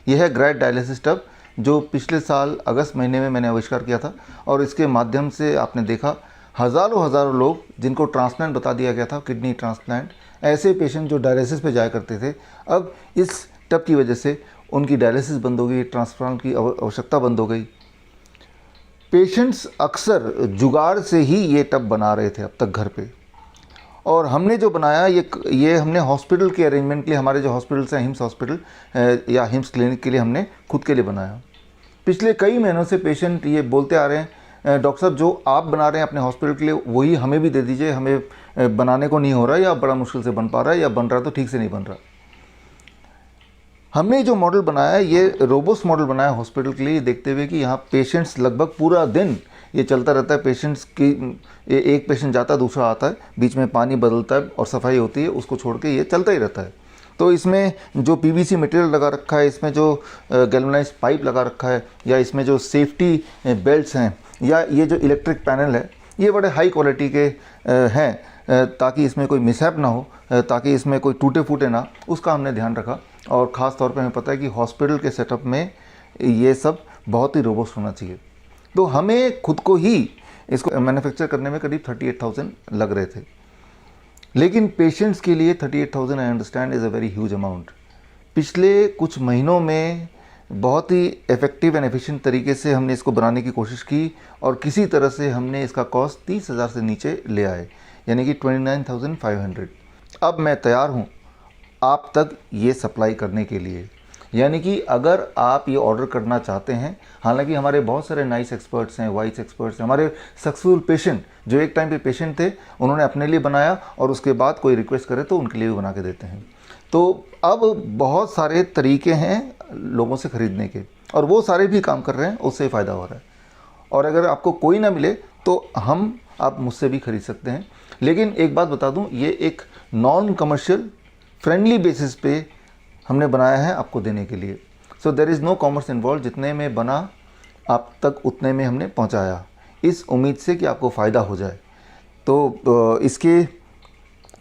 यह है ग्रैड dialysis tub, जो पिछले साल अगस्त महीने में मैंने आविष्कार किया था, और इसके माध्यम से आपने देखा हज़ारों हज़ारों लोग जिनको ट्रांसप्लांट बता दिया गया था, किडनी ट्रांसप्लांट, ऐसे पेशेंट जो डायलिसिस पे जाया करते थे, अब इस टब की वजह से उनकी डायलिसिस बंद हो गई, ट्रांसप्लांट की आवश्यकता बंद हो गई। पेशेंट्स अक्सर जुगाड़ से ही ये टब बना रहे थे अब तक घर पे, और हमने जो बनाया ये हमने हॉस्पिटल के अरेंजमेंट के लिए, हमारे जो हॉस्पिटल्स हैं हिम्स हॉस्पिटल या हिम्स क्लिनिक के लिए हमने खुद के लिए बनाया। पिछले कई महीनों से पेशेंट ये बोलते आ रहे हैं, डॉक्टर साहब जो आप बना रहे हैं अपने हॉस्पिटल के लिए वही हमें भी दे दीजिए, हमें बनाने को नहीं हो रहा, या बड़ा मुश्किल से बन पा रहा है, या बन रहा तो ठीक से नहीं बन रहा। हमने जो मॉडल बनाया है ये रोबोस्ट मॉडल बनाया है हॉस्पिटल के लिए, देखते हुए कि यहाँ पेशेंट्स लगभग पूरा दिन ये चलता रहता है। पेशेंट्स की एक पेशेंट जाता है दूसरा आता है, बीच में पानी बदलता है और सफाई होती है, उसको छोड़ के ये चलता ही रहता है। तो इसमें जो पीवीसी मटेरियल लगा रखा है, इसमें जो गैल्वेनाइज्ड पाइप लगा रखा है, या इसमें जो सेफ्टी बेल्ट्स हैं, या ये जो इलेक्ट्रिक पैनल है, ये बड़े हाई क्वालिटी के हैं, ताकि इसमें कोई मिसहैप ना हो, ताकि इसमें कोई टूटे फूटे ना, उसका हमने ध्यान रखा। और ख़ास तौर पे हमें पता है कि हॉस्पिटल के सेटअप में ये सब बहुत ही रोबस्ट होना चाहिए। तो हमें खुद को ही इसको मैन्युफैक्चर करने में करीब 38,000 लग रहे थे, लेकिन पेशेंट्स के लिए 38,000 I understand is a very huge amount. पिछले कुछ महीनों में बहुत ही इफ़ेक्टिव एंड एफिशिएंट तरीके से हमने इसको बनाने की कोशिश की, और किसी तरह से हमने इसका कॉस्ट 30,000 से नीचे ले आए, यानी कि 29,500। अब मैं तैयार हूँ आप तक ये सप्लाई करने के लिए, यानी कि अगर आप ये ऑर्डर करना चाहते हैं, हालांकि हमारे बहुत सारे नाइस एक्सपर्ट्स हैं, वाइस एक्सपर्ट्स हैं, हमारे सक्सेसफुल पेशेंट जो एक टाइम पे पेशेंट थे उन्होंने अपने लिए बनाया, और उसके बाद कोई रिक्वेस्ट करे तो उनके लिए भी बना के देते हैं। तो अब बहुत सारे तरीके हैं लोगों से ख़रीदने के, और वो सारे भी काम कर रहे हैं, उससे फ़ायदा हो रहा है। और अगर आपको कोई ना मिले तो आप मुझसे भी ख़रीद सकते हैं। लेकिन एक बात बता दूं, ये एक नॉन कमर्शियल फ्रेंडली बेसिस पे हमने बनाया है आपको देने के लिए। So there is no commerce involve, जितने में बना आप तक उतने में हमने पहुंचाया, इस उम्मीद से कि आपको फ़ायदा हो जाए। तो इसके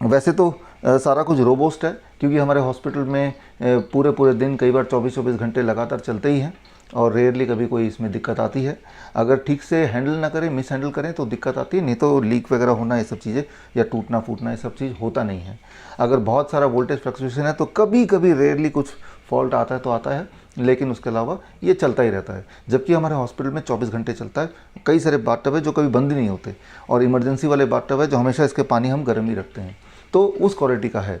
वैसे तो सारा कुछ रोबोस्ट है, क्योंकि हमारे हॉस्पिटल में पूरे दिन कई बार 24-24 घंटे लगातार चलते ही हैं, और रेयरली कभी कोई इसमें दिक्कत आती है। अगर ठीक से हैंडल ना करें, मिस हैंडल करें तो दिक्कत आती है, नहीं तो लीक वगैरह होना, ये सब चीज़ें, या टूटना फूटना, ये सब चीज़ होता नहीं है। अगर बहुत सारा वोल्टेज फ्लक्चुएशन है तो कभी कभी रेयरली कुछ फॉल्ट आता है तो आता है, लेकिन उसके अलावा ये चलता ही रहता है। जबकि हमारे हॉस्पिटल में 24 घंटे चलता है। कई सारे बाथटब है जो कभी बंद ही नहीं होते, और इमरजेंसी वाले बाथटब है जो हमेशा इसके पानी हम गर्म ही रखते हैं, तो उस क्वालिटी का है।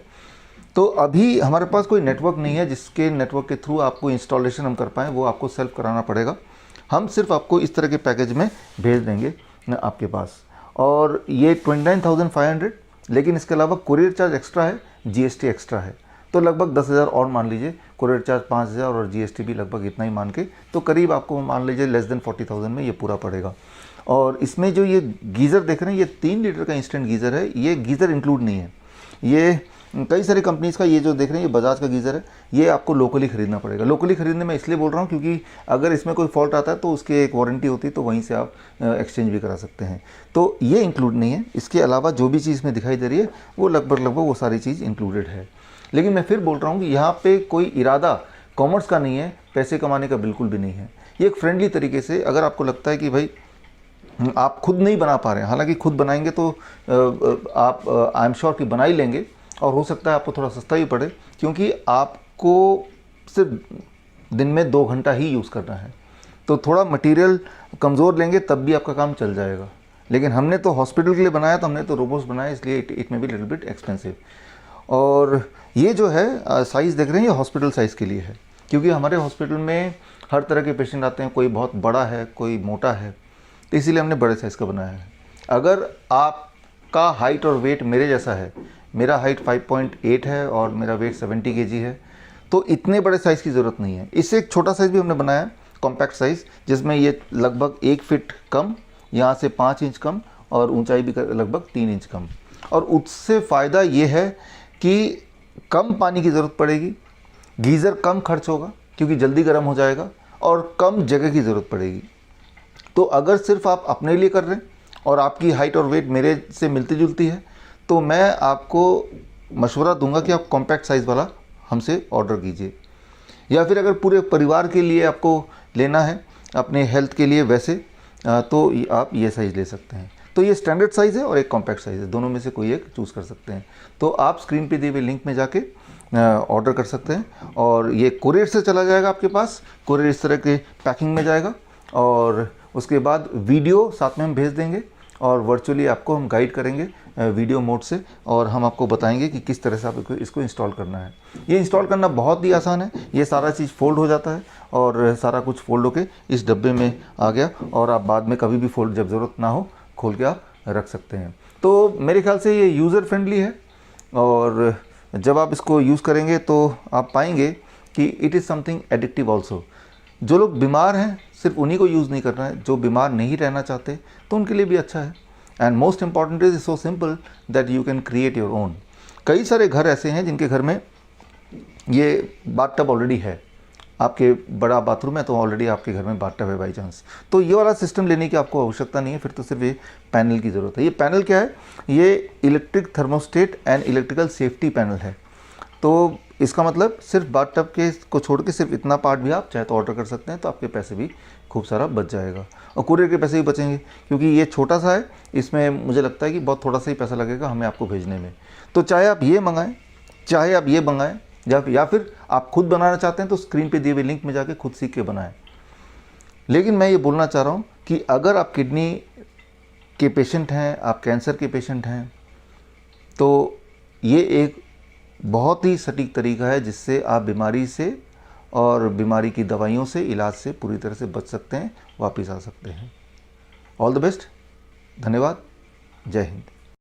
तो अभी हमारे पास कोई नेटवर्क नहीं है जिसके नेटवर्क के थ्रू आपको इंस्टॉलेशन हम कर पाएँ, वो आपको सेल्फ कराना पड़ेगा। हम सिर्फ आपको इस तरह के पैकेज में भेज देंगे आपके पास, और ये 29,500, लेकिन इसके अलावा कुरियर चार्ज एक्स्ट्रा है, जीएसटी एक्स्ट्रा है, तो लगभग 10,000 और मान लीजिए, कुरियर चार्ज 5,000 और जीएसटी भी लगभग इतना ही मान के, तो करीब आपको मान लीजिए लेस देन 40,000 में ये पूरा पड़ेगा। और इसमें जो ये गीज़र देख रहे हैं, ये 3 लीटर का इंस्टेंट गीज़र है, ये गीज़र इंक्लूड नहीं है। ये कई सारी कंपनीज़ का, ये जो देख रहे हैं ये बजाज का गीज़र है, ये आपको लोकली ख़रीदना पड़ेगा। लोकली ख़रीदने में इसलिए बोल रहा हूँ क्योंकि अगर इसमें कोई फॉल्ट आता है तो उसकी एक वारंटी होती है, तो वहीं से आप एक्सचेंज भी करा सकते हैं। तो ये इंक्लूड नहीं है। इसके अलावा जो भी चीज़ में दिखाई दे रही है वो लगभग वो सारी चीज़ इंक्लूडेड है। लेकिन मैं फिर बोल रहा हूँ कि यहाँ पर कोई इरादा कॉमर्स का नहीं है, पैसे कमाने का बिल्कुल भी नहीं है। ये एक फ्रेंडली तरीके से, अगर आपको लगता है कि भाई आप खुद नहीं बना पा रहे हैं, हालांकि खुद बनाएंगे तो आप आई एम श्योर कि बना ही लेंगे, और हो सकता है आपको थोड़ा सस्ता ही पड़े, क्योंकि आपको सिर्फ दिन में 2 घंटा ही यूज़ करना है। तो थोड़ा मटेरियल कमज़ोर लेंगे तब भी आपका काम चल जाएगा। लेकिन हमने तो हॉस्पिटल के लिए बनाया, तो हमने तो रोबोस्ट बनाया, इसलिए इट में भी लिटिल बिट एक्सपेंसिव। और ये जो है साइज़ देख रहे हैं, ये हॉस्पिटल साइज़ के लिए है, क्योंकि हमारे हॉस्पिटल में हर तरह के पेशेंट आते हैं, कोई बहुत बड़ा है, कोई मोटा है, तो इसीलिए हमने बड़े साइज़ का बनाया है। अगर आपका हाइट और वेट मेरे जैसा है, मेरा हाइट 5.8 है और मेरा वेट 70 kg है, तो इतने बड़े साइज़ की ज़रूरत नहीं है। इससे एक छोटा साइज़ भी हमने बनाया, कॉम्पैक्ट साइज़, जिसमें ये लगभग 1 फीट कम, यहाँ से 5 इंच कम, और ऊंचाई भी लगभग 3 इंच कम। और उससे फ़ायदा ये है कि कम पानी की ज़रूरत पड़ेगी, गीज़र कम खर्च होगा क्योंकि जल्दी गर्म हो जाएगा, और कम जगह की ज़रूरत पड़ेगी। तो अगर सिर्फ आप अपने लिए कर रहे हैं और आपकी हाइट और वेट मेरे से मिलती जुलती है, तो मैं आपको मशवरा दूंगा कि आप कॉम्पैक्ट साइज़ वाला हमसे ऑर्डर कीजिए। या फिर अगर पूरे परिवार के लिए आपको लेना है अपने हेल्थ के लिए वैसे तो आप ये साइज़ ले सकते हैं। तो ये स्टैंडर्ड साइज़ है और एक कॉम्पैक्ट साइज़ है, दोनों में से कोई एक चूज़ कर सकते हैं। तो आप स्क्रीन पे दिए हुए लिंक में जाके ऑर्डर कर सकते हैं और ये कुरियर से चला जाएगा आपके पास। कुरियर इस तरह के पैकिंग में जाएगा और उसके बाद वीडियो साथ में हम भेज देंगे और वर्चुअली आपको हम गाइड करेंगे वीडियो मोड से और हम आपको बताएंगे कि किस तरह से आपको इसको इंस्टॉल करना है। ये इंस्टॉल करना बहुत ही आसान है। ये सारा चीज़ फोल्ड हो जाता है और सारा कुछ फोल्ड होके इस डब्बे में आ गया और आप बाद में कभी भी फोल्ड जब ज़रूरत ना हो खोल के आप रख सकते हैं। तो मेरे ख्याल से ये यूज़र फ्रेंडली है और जब आप इसको यूज़ करेंगे तो आप पाएंगे कि it is something addictive also. जो लोग बीमार हैं सिर्फ उन्हीं को यूज़ नहीं करना है, जो बीमार नहीं रहना चाहते तो उनके लिए भी अच्छा है। And most important is so simple that you can create your own. कई सारे घर ऐसे हैं जिनके घर में ये बाथटब ऑलरेडी है, आपके बड़ा बाथरूम है तो ऑलरेडी आपके घर में बाथटब है बाई चांस, तो ये वाला सिस्टम लेने की आपको आवश्यकता नहीं है, फिर तो सिर्फ ये पैनल की ज़रूरत है। ये पैनल क्या है? ये electric thermostat and electrical safety panel है। तो इसका मतलब सिर्फ बाथटब के को छोड़ के सिर्फ इतना पार्ट भी आप चाहे तो ऑर्डर कर सकते हैं, तो आपके पैसे भी खूब सारा बच जाएगा और कुरियर के पैसे भी बचेंगे क्योंकि ये छोटा सा है, इसमें मुझे लगता है कि बहुत थोड़ा सा ही पैसा लगेगा हमें आपको भेजने में। तो चाहे आप ये मंगाएं, चाहे आप ये मंगाएं या फिर आप खुद बनाना चाहते हैं तो स्क्रीन पे दिए हुए लिंक में जाके खुद सीख के बनाएं। लेकिन मैं ये बोलना चाह रहा हूँ कि अगर आप किडनी के पेशेंट हैं, आप कैंसर के पेशेंट हैं, तो ये एक बहुत ही सटीक तरीका है जिससे आप बीमारी से और बीमारी की दवाइयों से, इलाज से पूरी तरह से बच सकते हैं, वापस आ सकते हैं। ऑल द बेस्ट, धन्यवाद, जय हिंद।